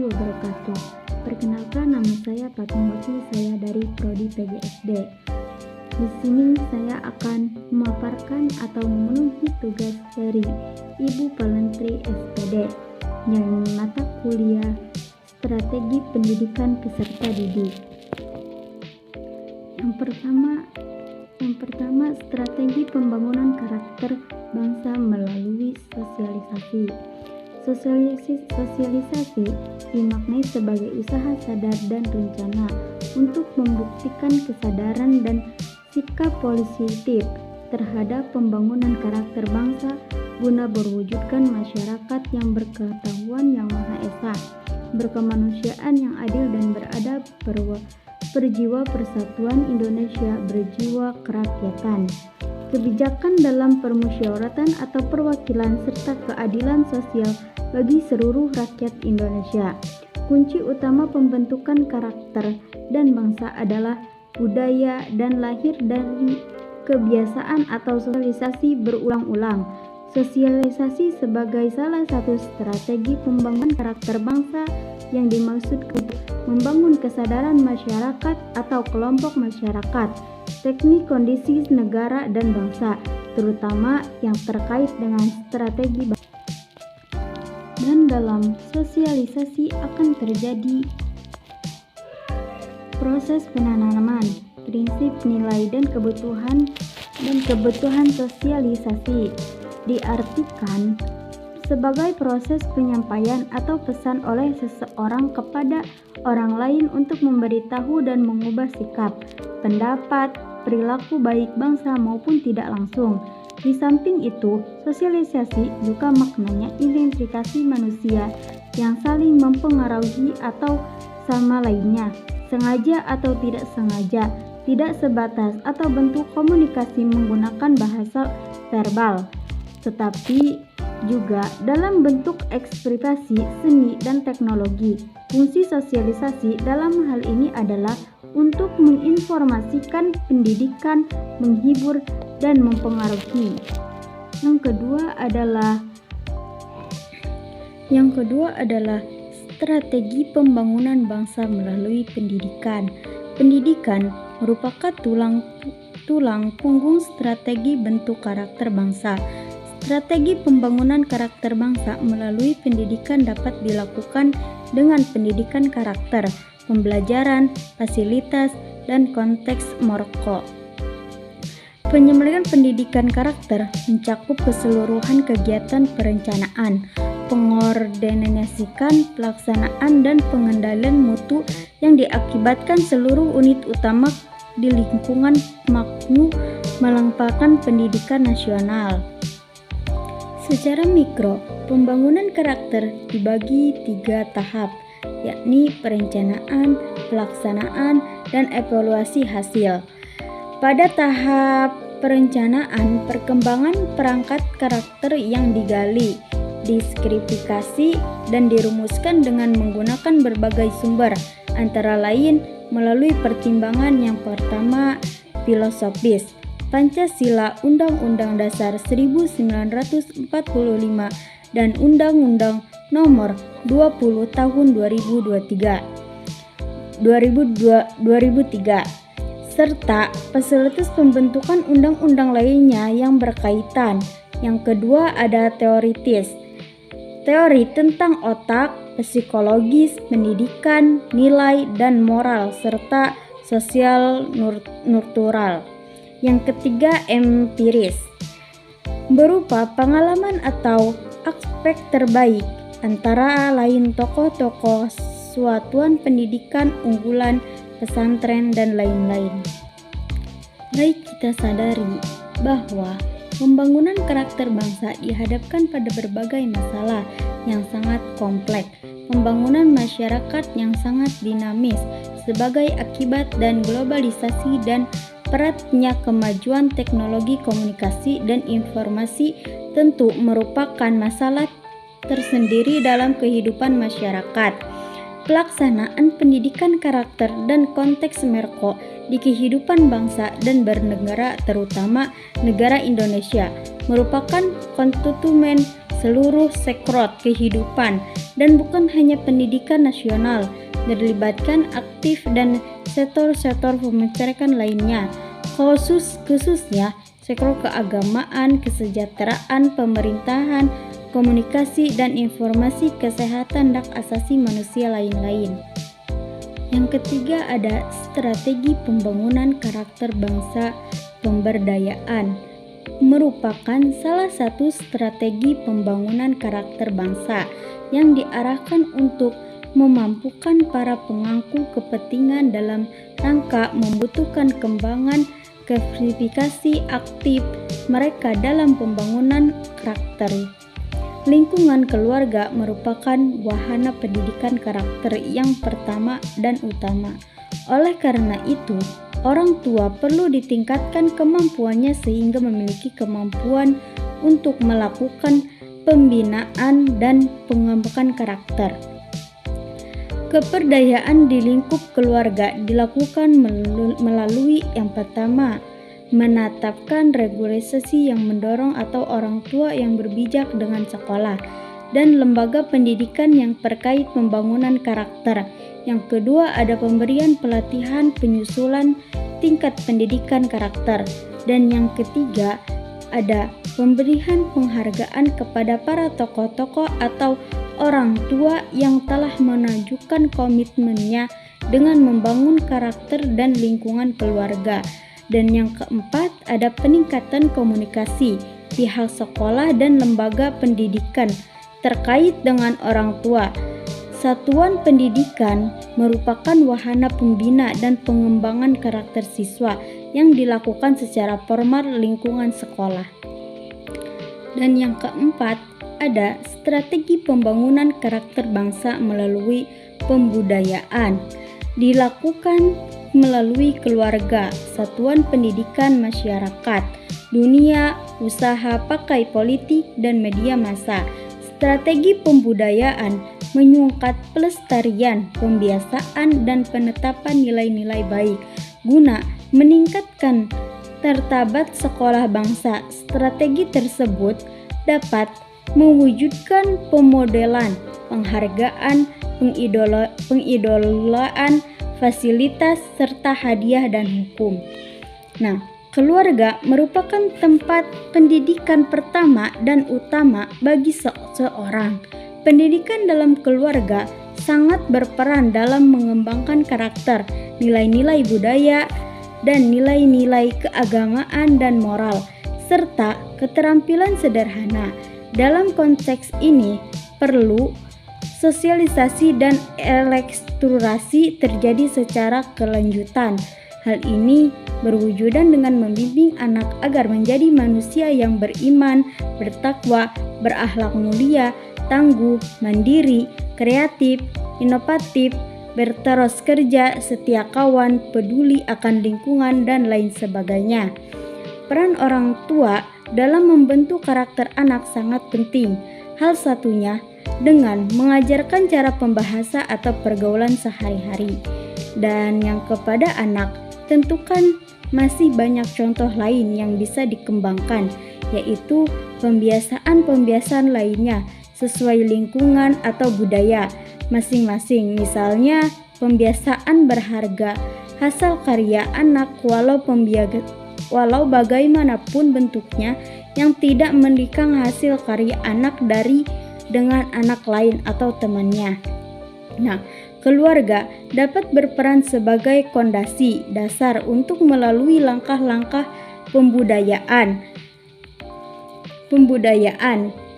wabarakatuh. Perkenalkan, nama saya Fatmawati, saya dari Prodi PGSD. Di sini saya akan memaparkan atau memenuhi tugas dari Ibu Palantri SPD yang mata kuliah Strategi Pendidikan Peserta Didik. Yang pertama, strategi pembangunan karakter bangsa melalui sosialisasi. Sosialisasi dimaknai sebagai usaha sadar dan rencana untuk membuktikan kesadaran dan sikap positif terhadap pembangunan karakter bangsa guna berwujudkan masyarakat yang berpengetahuan yang Maha Esa, berkemanusiaan yang adil dan beradab, berjiwa persatuan Indonesia, berjiwa kerakyatan. Kebijakan dalam permusyawaratan atau perwakilan serta keadilan sosial bagi seluruh rakyat Indonesia. Kunci utama pembentukan karakter dan bangsa adalah budaya dan lahir dari kebiasaan atau sosialisasi berulang-ulang. Sosialisasi sebagai salah satu strategi pembangunan karakter bangsa yang dimaksud untuk membangun kesadaran masyarakat atau kelompok masyarakat, teknik kondisi negara dan bangsa, terutama yang terkait dengan strategi bangsa. Dan dalam sosialisasi akan terjadi proses penanaman prinsip nilai dan kebutuhan sosialisasi diartikan sebagai proses penyampaian atau pesan oleh seseorang kepada orang lain untuk memberitahu dan mengubah sikap, pendapat, perilaku baik bangsa maupun tidak langsung. Di samping itu, sosialisasi juga maknanya identifikasi manusia yang saling mempengaruhi atau sama lainnya, sengaja atau tidak sengaja, tidak sebatas atau bentuk komunikasi menggunakan bahasa verbal, tetapi juga dalam bentuk ekspresi seni dan teknologi. Fungsi sosialisasi dalam hal ini adalah untuk menginformasikan pendidikan, menghibur, dan mempengaruhi. Yang kedua adalah strategi pembangunan bangsa melalui pendidikan. Pendidikan merupakan tulang punggung strategi bentuk karakter bangsa. Strategi pembangunan karakter bangsa melalui pendidikan dapat dilakukan dengan pendidikan karakter, pembelajaran, fasilitas, dan konteks morko. Penyelenggaraan pendidikan karakter mencakup keseluruhan kegiatan perencanaan, pengordinasikan, pelaksanaan, dan pengendalian mutu yang diakibatkan seluruh unit utama di lingkungan maknu melampaukan pendidikan nasional. Secara mikro, pembangunan karakter dibagi 3 tahap, yakni perencanaan, pelaksanaan, dan evaluasi hasil. Pada tahap perencanaan, perkembangan perangkat karakter yang digali, diskrifikasi, dan dirumuskan dengan menggunakan berbagai sumber, antara lain melalui pertimbangan yang pertama filosofis, Pancasila, Undang-Undang Dasar 1945, dan Undang-Undang Nomor 20 Tahun 2003, serta fasilitas pembentukan undang-undang lainnya yang berkaitan. Yang kedua ada teoritis. Teori tentang otak, psikologis, pendidikan, nilai, dan moral, serta sosial kultural. Yang ketiga empiris, berupa pengalaman atau aspek terbaik, antara lain tokoh-tokoh, satuan pendidikan unggulan, pesantren, dan lain-lain. Baik, kita sadari bahwa pembangunan karakter bangsa dihadapkan pada berbagai masalah yang sangat kompleks, pembangunan masyarakat yang sangat dinamis sebagai akibat dan globalisasi dan eratnya kemajuan teknologi komunikasi dan informasi tentu merupakan masalah tersendiri dalam kehidupan masyarakat. Pelaksanaan pendidikan karakter dan konteks merko di kehidupan bangsa dan bernegara, terutama negara Indonesia, merupakan konstitumen seluruh sektor kehidupan dan bukan hanya pendidikan nasional, melibatkan aktif dan sektor-sektor pemasyarakat lainnya, khususnya sektor keagamaan, kesejahteraan, pemerintahan, komunikasi, dan informasi, kesehatan, dan hak asasi manusia lain-lain. Yang ketiga ada strategi pembangunan karakter bangsa. Pemberdayaan merupakan salah satu strategi pembangunan karakter bangsa yang diarahkan untuk memampukan para pemangku kepentingan dalam rangka membutuhkan kembangan verifikasi aktif mereka dalam pembangunan karakter. Lingkungan keluarga merupakan wahana pendidikan karakter yang pertama dan utama. Oleh karena itu, orang tua perlu ditingkatkan kemampuannya sehingga memiliki kemampuan untuk melakukan pembinaan dan pengembangan karakter. Keperdayaan di lingkup keluarga dilakukan melalui yang pertama, menetapkan regulasi yang mendorong atau orang tua yang berbijak dengan sekolah dan lembaga pendidikan yang terkait pembangunan karakter. Yang kedua ada pemberian pelatihan penyusulan tingkat pendidikan karakter. Dan yang ketiga ada pemberian penghargaan kepada para tokoh-tokoh atau orang tua yang telah menunjukkan komitmennya dengan membangun karakter dan lingkungan keluarga. Dan yang keempat ada peningkatan komunikasi pihak sekolah dan lembaga pendidikan terkait dengan orang tua. Satuan pendidikan merupakan wahana pembina dan pengembangan karakter siswa yang dilakukan secara formal lingkungan sekolah. Dan yang keempat ada strategi pembangunan karakter bangsa melalui pembudayaan. Dilakukan melalui keluarga, satuan pendidikan masyarakat, dunia usaha, pakai politik, dan media massa. Strategi pembudayaan menyungkat pelestarian, pembiasaan, dan penetapan nilai-nilai baik guna meningkatkan martabat sekolah bangsa. Strategi tersebut dapat mewujudkan pemodelan, penghargaan, pengidolaan, fasilitas, serta hadiah dan hukum. Nah, keluarga merupakan tempat pendidikan pertama dan utama bagi seseorang. Pendidikan dalam keluarga sangat berperan dalam mengembangkan karakter, nilai-nilai budaya, dan nilai-nilai keagamaan dan moral, serta keterampilan sederhana. Dalam konteks ini, perlu sosialisasi dan eksplorasi terjadi secara kelanjutan. Hal ini berwujudan dengan membimbing anak agar menjadi manusia yang beriman, bertakwa, berakhlak mulia, tangguh, mandiri, kreatif, inovatif, berterus kerja, setia kawan, peduli akan lingkungan, dan lain sebagainya. Peran orang tua dalam membentuk karakter anak sangat penting. Hal satunya dengan mengajarkan cara pembahasa atau pergaulan sehari-hari. Dan yang kepada anak, tentukan masih banyak contoh lain yang bisa dikembangkan, yaitu pembiasaan-pembiasaan lainnya sesuai lingkungan atau budaya masing-masing. Misalnya, pembiasaan berharga hasil karya anak walau bagaimanapun bentuknya yang tidak menikang hasil karya anak dari dengan anak lain atau temannya. Nah, keluarga dapat berperan sebagai fondasi dasar untuk melalui langkah-langkah pembudayaan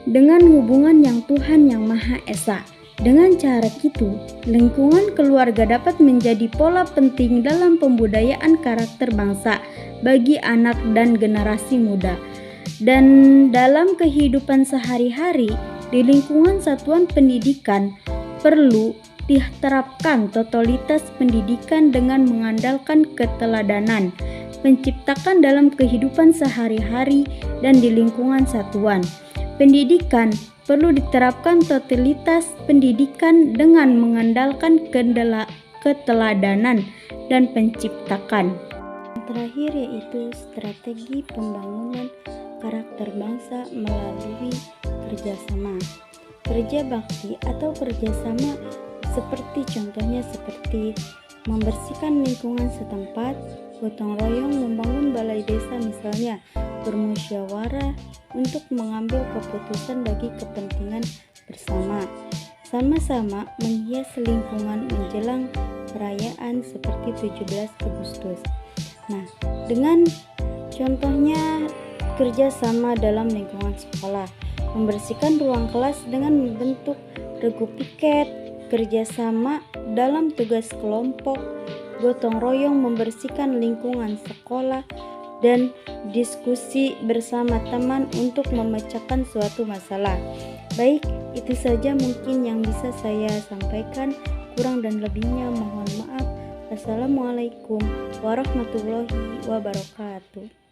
dengan hubungan yang Tuhan Yang Maha Esa. Dengan cara itu, lingkungan keluarga dapat menjadi pola penting dalam pembudayaan karakter bangsa bagi anak dan generasi muda. Dan dalam kehidupan sehari-hari, di lingkungan satuan pendidikan perlu diterapkan totalitas pendidikan dengan mengandalkan keteladanan, menciptakan dalam kehidupan sehari-hari dan di lingkungan satuan pendidikan perlu diterapkan totalitas pendidikan dengan mengandalkan keteladanan dan penciptakan. Yang terakhir yaitu strategi pembangunan karakter bangsa melalui kerjasama. Kerja bakti atau kerjasama contohnya seperti membersihkan lingkungan setempat, gotong royong membangun balai desa misalnya, bermusyawarah untuk mengambil keputusan bagi kepentingan bersama, sama-sama menghias lingkungan menjelang perayaan seperti 17 Agustus. Nah, dengan contohnya kerjasama dalam lingkungan sekolah, membersihkan ruang kelas dengan membentuk regu piket, kerjasama dalam tugas kelompok, gotong royong membersihkan lingkungan sekolah, dan diskusi bersama teman untuk memecahkan suatu masalah. Baik, itu saja mungkin yang bisa saya sampaikan. Kurang dan lebihnya mohon maaf. Assalamualaikum warahmatullahi wabarakatuh.